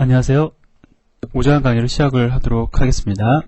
안녕하세요. 5장 강의를 시작을 하도록 하겠습니다.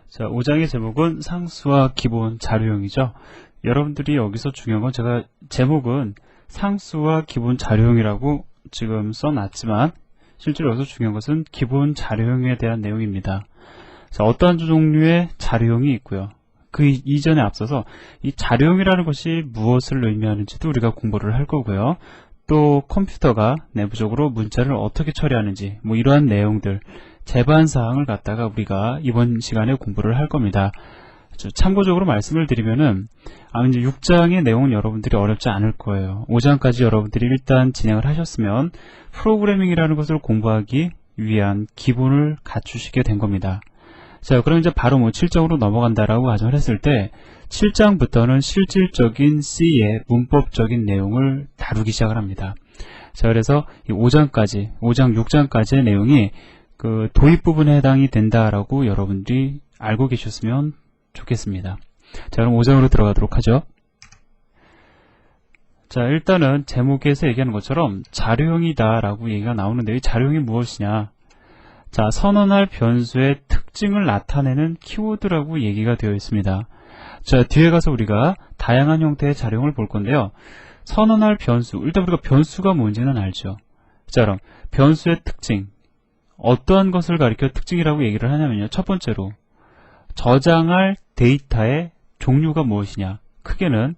자, 5장의 제목은 상수와 기본 자료형이죠. 여러분들이 여기서 중요한 건 제가 제목은 상수와 기본 자료형이라고 지금 써놨지만 실제로 여기서 중요한 것은 기본 자료형에 대한 내용입니다. 자, 어떠한 종류의 자료형이 있고요. 그 이전에 앞서서 이 자료형이라는 것이 무엇을 의미하는지도 우리가 공부를 할 거고요. 또 컴퓨터가 내부적으로 문자를 어떻게 처리하는지 이러한 내용들 제반사항을 갖다가 우리가 이번 시간에 공부를 할 겁니다. 참고적으로 말씀을 드리면은 이제 6장의 내용은 여러분들이 어렵지 않을 거예요. 5장까지 여러분들이 일단 진행을 하셨으면 프로그래밍이라는 것을 공부하기 위한 기본을 갖추시게 된 겁니다. 자, 그럼 이제 바로 7장으로 넘어간다라고 가정을 했을 때 7장부터는 실질적인 C의 문법적인 내용을 다루기 시작을 합니다. 자, 그래서 이 5장까지, 5장, 6장까지의 내용이 그 도입 부분에 해당이 된다라고 여러분들이 알고 계셨으면 좋겠습니다. 자, 그럼 5장으로 들어가도록 하죠. 자, 일단은 제목에서 얘기하는 것처럼 자료형이다라고 얘기가 나오는데 이 자료형이 무엇이냐? 자, 선언할 변수의 특징을 나타내는 키워드라고 얘기가 되어 있습니다. 자, 뒤에 가서 우리가 다양한 형태의 자료형을 볼 건데요. 선언할 변수, 일단 우리가 변수가 뭔지는 알죠. 자, 그럼 변수의 특징, 어떠한 것을 가리켜 특징이라고 얘기를 하냐면요. 첫 번째로 저장할 데이터의 종류가 무엇이냐, 크게는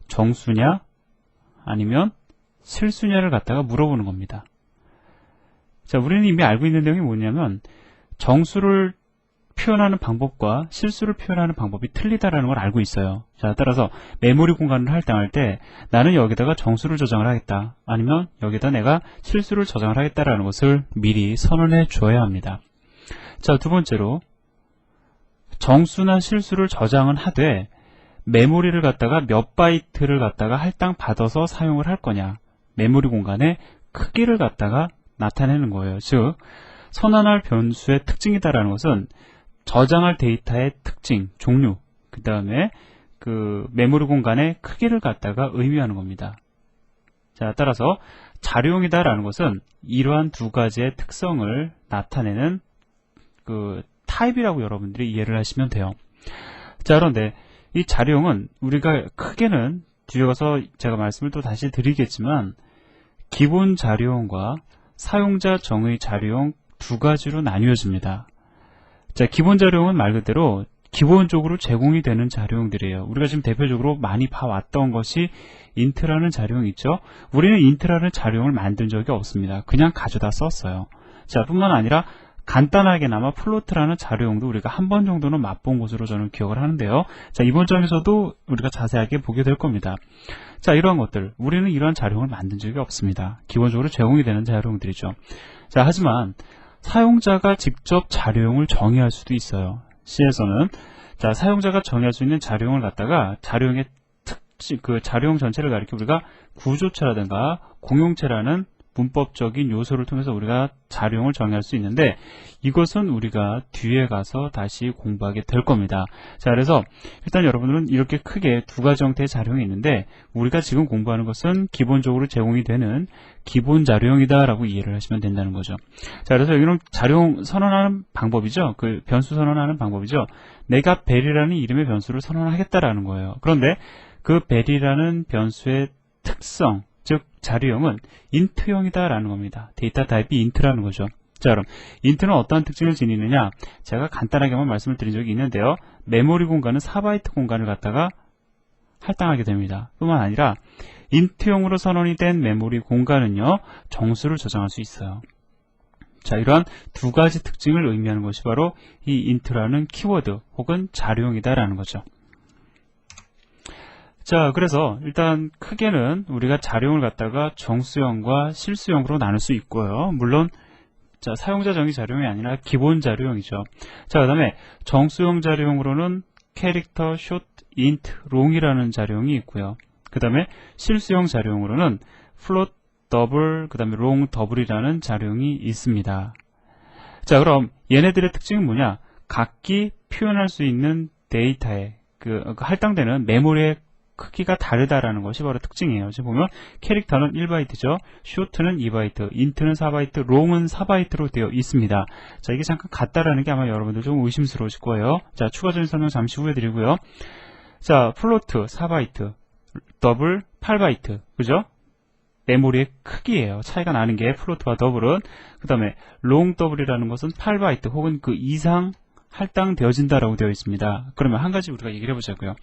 정수냐 아니면 실수냐를 갖다가 물어보는 겁니다. 자, 우리는 이미 알고 있는 내용이 뭐냐면 정수를 표현하는 방법과 실수를 표현하는 방법이 틀리다라는 걸 알고 있어요. 자, 따라서 메모리 공간을 할당할 때 나는 여기다가 정수를 저장을 하겠다, 아니면 여기다 내가 실수를 저장을 하겠다라는 것을 미리 선언해 줘야 합니다. 자, 두 번째로 정수나 실수를 저장은 하되 메모리를 갖다가 몇 바이트를 갖다가 할당 받아서 사용을 할 거냐, 메모리 공간의 크기를 갖다가 나타내는 거예요. 즉, 선언할 변수의 특징이다라는 것은 저장할 데이터의 특징, 종류, 그 다음에 그 메모리 공간의 크기를 갖다가 의미하는 겁니다. 자, 따라서 자료형이다라는 것은 이러한 두 가지의 특성을 나타내는 그 타입이라고 여러분들이 이해를 하시면 돼요. 자, 그런데 이 자료형은 우리가 크게는 뒤에 가서 제가 말씀을 또 다시 드리겠지만 기본 자료형과 사용자 정의 자료형 두 가지로 나뉘어집니다. 자, 기본 자료형은 말 그대로 기본적으로 제공이 되는 자료형들이에요. 우리가 지금 대표적으로 많이 봐왔던 것이 인트라는 자료형 있죠. 우리는 인트라는 자료형을 만든 적이 없습니다. 그냥 가져다 썼어요. 자, 뿐만 아니라 간단하게나마 플로트라는 자료형도 우리가 한 번 정도는 맛본 것으로 저는 기억을 하는데요. 자, 이번 점에서도 우리가 자세하게 보게 될 겁니다. 자, 이러한 것들, 우리는 이러한 자료형을 만든 적이 없습니다. 기본적으로 제공이 되는 자료형들이죠. 자, 하지만 사용자가 직접 자료형을 정의할 수도 있어요. C에서는 자, 사용자가 정의할 수 있는 자료형을 갖다가 자료형의 특징, 그 자료형 전체를 가리켜 우리가 구조체라든가 공용체라는 문법적인 요소를 통해서 우리가 자료형을 정의할 수 있는데 이것은 우리가 뒤에 가서 다시 공부하게 될 겁니다. 자, 그래서 일단 여러분들은 이렇게 크게 두 가지 형태의 자료형이 있는데 우리가 지금 공부하는 것은 기본적으로 제공이 되는 기본 자료형이다 라고 이해를 하시면 된다는 거죠. 자, 그래서 여기는 자료형 선언하는 방법이죠. 그 변수 선언하는 방법이죠. 내가 벨이라는 이름의 변수를 선언하겠다라는 거예요. 그런데 그 벨이라는 변수의 특성, 즉 자료형은 인트형이다라는 겁니다. 데이터 타입이 인트라는 거죠. 자, 그럼 인트는 어떠한 특징을 지니느냐? 제가 간단하게만 말씀을 드린 적이 있는데요. 메모리 공간은 4바이트 공간을 갖다가 할당하게 됩니다. 뿐만 아니라 인트형으로 선언이 된 메모리 공간은요, 정수를 저장할 수 있어요. 자, 이러한 두 가지 특징을 의미하는 것이 바로 이 인트라는 키워드 혹은 자료형이다라는 거죠. 자, 그래서 일단 크게는 우리가 자료형을 갖다가 정수형과 실수형으로 나눌 수 있고요. 물론 자, 사용자 정의 자료형이 아니라 기본 자료형이죠. 자, 그 다음에 정수형 자료형으로는 캐릭터, 숏, 인트, 롱이라는 자료형이 있고요. 그 다음에 실수형 자료형으로는 플롯, 더블, 그 다음에 롱, 더블이라는 자료형이 있습니다. 자, 그럼 얘네들의 특징은 뭐냐? 각기 표현할 수 있는 데이터의 할당되는 메모리의 크기가 다르다라는 것이 바로 특징이에요. 지금 보면 캐릭터는 1바이트죠. short는 2바이트, int는 4바이트, long은 4바이트로 되어 있습니다. 자, 이게 잠깐 같다라는 게 아마 여러분들 좀 의심스러우실 거예요. 자, 추가적인 설명 잠시 후에 드리고요. 자, 플로트 4바이트, 더블 8바이트, 그죠? 메모리의 크기예요. 차이가 나는 게 플로트와 더블은. 그 다음에 롱 더블이라는 것은 8바이트 혹은 그 이상 할당되어진다라고 되어 있습니다. 그러면 한 가지 우리가 얘기를 해보자고요.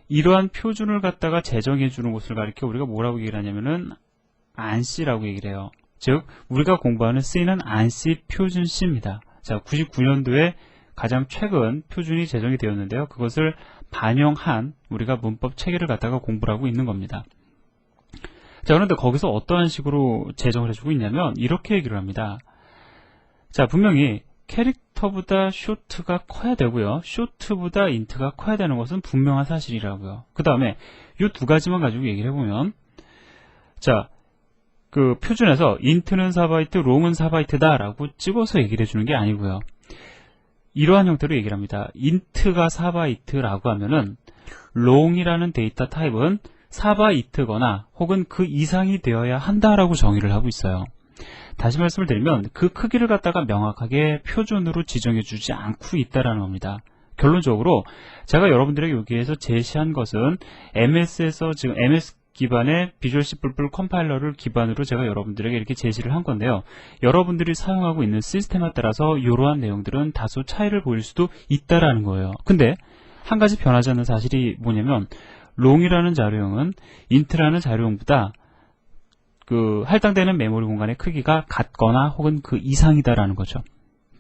이러한 표준을 갖다가 제정해 주는 것을 가리켜 우리가 뭐라고 얘기를 하냐면은 ANSI라고 얘기를 해요. 즉 우리가 공부하는 C는 ANSI 표준 C입니다. 자, 99년도에 가장 최근 표준이 제정이 되었는데요. 그것을 반영한 우리가 문법 체계를 갖다가 공부를 하고 있는 겁니다. 자, 그런데 거기서 어떠한 식으로 제정을 해주고 있냐면 이렇게 얘기를 합니다. 자, 분명히 캐릭터보다 short가 커야 되고요. short보다 int가 커야 되는 것은 분명한 사실이라고요. 그 다음에 이 두 가지만 가지고 얘기를 해보면, 자, 그 표준에서 int는 4바이트, long은 4바이트다 라고 찍어서 얘기를 해주는 게 아니고요. 이러한 형태로 얘기를 합니다. int가 4바이트라고 하면은 long이라는 데이터 타입은 4바이트거나 혹은 그 이상이 되어야 한다라고 정의를 하고 있어요. 다시 말씀을 드리면 그 크기를 갖다가 명확하게 표준으로 지정해 주지 않고 있다라는 겁니다. 결론적으로 제가 여러분들에게 여기에서 제시한 것은 MS에서 지금 MS 기반의 비주얼 C++ 컴파일러를 기반으로 제가 여러분들에게 이렇게 제시를 한 건데요. 여러분들이 사용하고 있는 시스템에 따라서 이러한 내용들은 다소 차이를 보일 수도 있다라는 거예요. 근데 한 가지 변하지 않는 사실이 뭐냐면 long이라는 자료형은 int라는 자료형보다 그 할당되는 메모리 공간의 크기가 같거나 혹은 그 이상이다라는 거죠.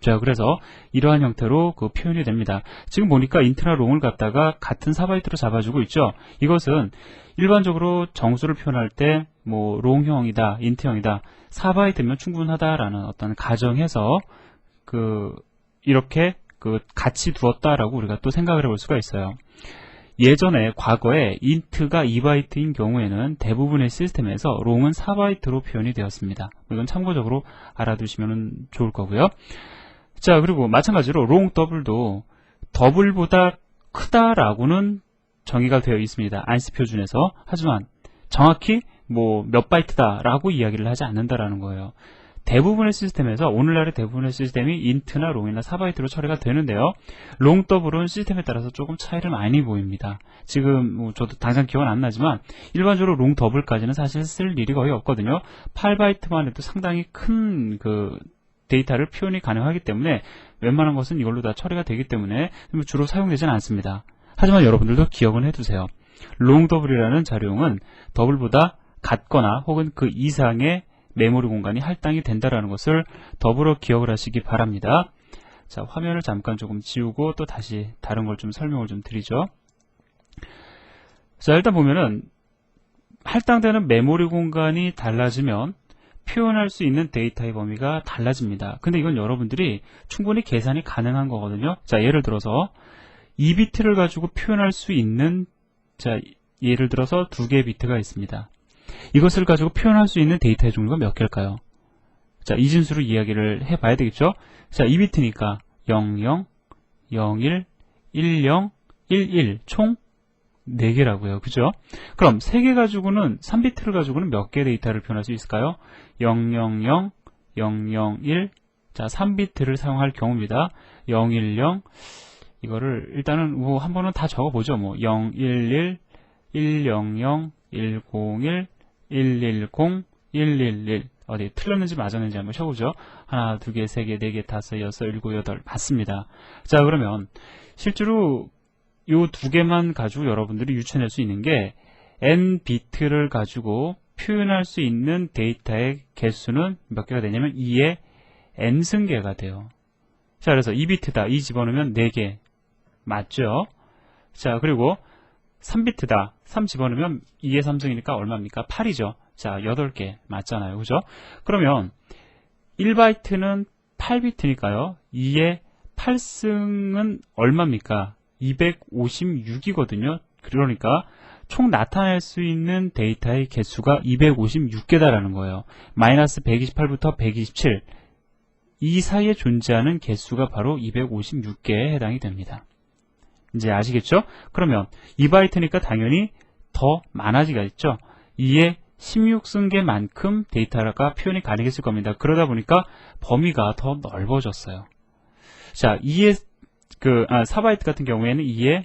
자, 그래서 이러한 형태로 그 표현이 됩니다. 지금 보니까 int나 long을 갖다가 같은 4바이트로 잡아주고 있죠. 이것은 일반적으로 정수를 표현할 때 뭐 long형이다, int형이다, 4바이트면 충분하다라는 어떤 가정에서 그 이렇게 그 같이 두었다라고 우리가 또 생각을 해볼 수가 있어요. 예전에 과거에 int가 2바이트인 경우에는 대부분의 시스템에서 long은 4바이트로 표현이 되었습니다. 이건 참고적으로 알아두시면 좋을 거고요. 자, 그리고 마찬가지로 long 더블도 더블보다 크다라고는 정의가 되어 있습니다. ANSI 표준에서. 하지만 정확히 뭐 몇 바이트다라고 이야기를 하지 않는다라는 거예요. 대부분의 시스템에서 오늘날의 대부분의 시스템이 int나 long이나 4바이트로 처리가 되는데요. long 더블은 시스템에 따라서 조금 차이를 많이 보입니다. 지금 뭐 저도 당장 기억은 안 나지만 일반적으로 long 더블까지는 사실 쓸 일이 거의 없거든요. 8바이트만 해도 상당히 큰 그 데이터를 표현이 가능하기 때문에 웬만한 것은 이걸로 다 처리가 되기 때문에 주로 사용되지는 않습니다. 하지만 여러분들도 기억은 해두세요. long 더블이라는 자료용은 더블보다 같거나 혹은 그 이상의 메모리 공간이 할당이 된다는 것을 더불어 기억을 하시기 바랍니다. 자, 화면을 잠깐 조금 지우고 또 다시 다른 걸 좀 설명을 좀 드리죠. 자, 일단 보면은 할당되는 메모리 공간이 달라지면 표현할 수 있는 데이터의 범위가 달라집니다. 근데 이건 여러분들이 충분히 계산이 가능한 거거든요. 자, 예를 들어서 2비트를 가지고 표현할 수 있는, 자, 예를 들어서 2개의 비트가 있습니다. 이것을 가지고 표현할 수 있는 데이터의 종류가 몇 개일까요? 자, 이진수로 이야기를 해봐야 되겠죠? 자, 2비트니까 00, 01, 10, 11, 총 4개라고요. 그죠? 그럼 3개 가지고는, 3비트를 가지고는 몇 개의 데이터를 표현할 수 있을까요? 000, 001, 자, 3비트를 사용할 경우입니다. 010, 이거를 일단은 뭐 한 번은 다 적어보죠. 뭐 011, 100, 101, 110, 111 어디 틀렸는지 맞았는지 한번 쳐보죠. 하나, 두 개, 세 개, 네 개, 다섯, 여섯, 일곱, 여덟 맞습니다. 자, 그러면 실제로 요 두 개만 가지고 여러분들이 유추해낼 수 있는 게 n 비트를 가지고 표현할 수 있는 데이터의 개수는 몇 개가 되냐면 2의 n승계가 돼요. 자, 그래서 2비트다. 2 집어넣으면 4개 맞죠? 자, 그리고 3비트다. 3 집어넣으면 2의 3승이니까 얼마입니까? 8이죠. 자, 8개 맞잖아요. 그죠? 그러면 1바이트는 8비트니까요. 2의 8승은 얼마입니까? 256이거든요. 그러니까 총 나타낼 수 있는 데이터의 개수가 256개다라는 거예요. 마이너스 128부터 127. 이 사이에 존재하는 개수가 바로 256개에 해당이 됩니다. 이제 아시겠죠? 그러면 2바이트니까 당연히 더 많아지겠죠. 2의 16승계만큼 데이터가 표현이 가능했을 겁니다. 그러다 보니까 범위가 더 넓어졌어요. 자, 4바이트 같은 경우에는 2의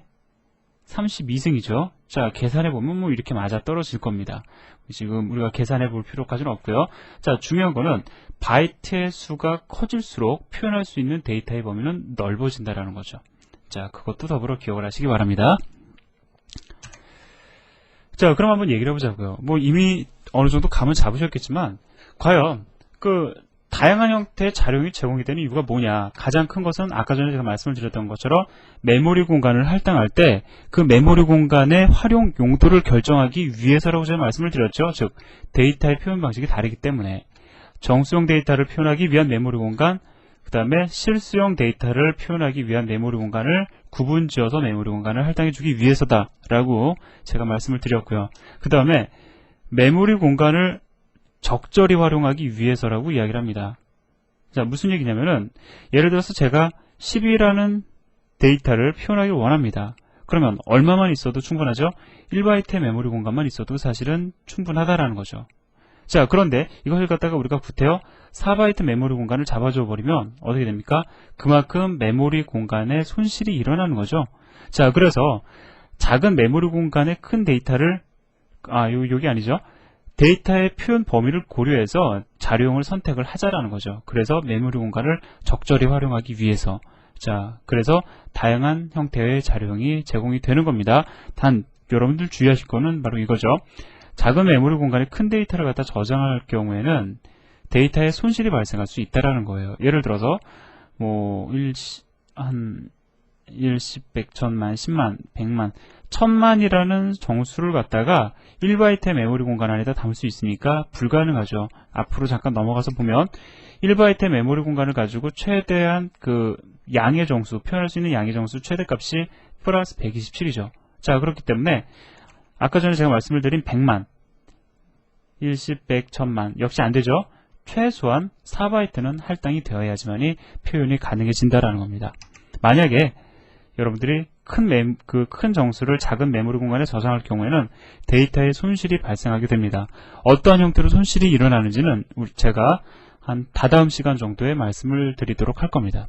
32승이죠. 자, 계산해보면 뭐 이렇게 맞아 떨어질 겁니다. 지금 우리가 계산해볼 필요까지는 없고요. 자, 중요한 거는 바이트의 수가 커질수록 표현할 수 있는 데이터의 범위는 넓어진다라는 거죠. 자, 그것도 더불어 기억을 하시기 바랍니다. 자, 그럼 한번 얘기를 해보자고요. 뭐 이미 어느 정도 감을 잡으셨겠지만 과연 다양한 형태의 자료용이 제공이 되는 이유가 뭐냐. 가장 큰 것은 아까 전에 제가 말씀을 드렸던 것처럼 메모리 공간을 할당할 때 그 메모리 공간의 활용 용도를 결정하기 위해서라고 제가 말씀을 드렸죠. 즉 데이터의 표현 방식이 다르기 때문에 정수용 데이터를 표현하기 위한 메모리 공간, 그 다음에 실수용 데이터를 표현하기 위한 메모리 공간을 구분지어서 메모리 공간을 할당해 주기 위해서다라고 제가 말씀을 드렸고요. 그 다음에 메모리 공간을 적절히 활용하기 위해서라고 이야기를 합니다. 자, 무슨 얘기냐면은 예를 들어서 제가 10이라는 데이터를 표현하기 원합니다. 그러면 얼마만 있어도 충분하죠? 1바이트의 메모리 공간만 있어도 사실은 충분하다라는 거죠. 자, 그런데 이것을 갖다가 우리가 구태여 4바이트 메모리 공간을 잡아줘 버리면 어떻게 됩니까? 그만큼 메모리 공간에 손실이 일어나는 거죠. 자, 그래서 작은 메모리 공간의 큰 데이터를 여기 아니죠. 데이터의 표현 범위를 고려해서 자료용을 선택을 하자라는 거죠. 그래서 메모리 공간을 적절히 활용하기 위해서. 자, 그래서 다양한 형태의 자료용이 제공이 되는 겁니다. 단 여러분들 주의하실 거는 바로 이거죠. 작은 메모리 공간에 큰 데이터를 갖다 저장할 경우에는 데이터에 손실이 발생할 수 있다라는 거예요. 예를 들어서 뭐 1십, 100, 1000만, 10만, 100만, 1000만이라는 정수를 갖다가 1바이트의 메모리 공간 안에다 담을 수 있으니까 불가능하죠. 앞으로 잠깐 넘어가서 보면 1바이트의 메모리 공간을 가지고 최대한 양의 정수, 표현할 수 있는 양의 정수 최대값이 플러스 127이죠. 자, 그렇기 때문에 아까 전에 제가 말씀을 드린 100만, 10, 100, 1000만 역시 안 되죠. 최소한 4바이트는 할당이 되어야지만이 표현이 가능해진다라는 겁니다. 만약에 여러분들이 큰 정수를 작은 메모리 공간에 저장할 경우에는 데이터에 손실이 발생하게 됩니다. 어떠한 형태로 손실이 일어나는지는 제가 한 다다음 시간 정도에 말씀을 드리도록 할 겁니다.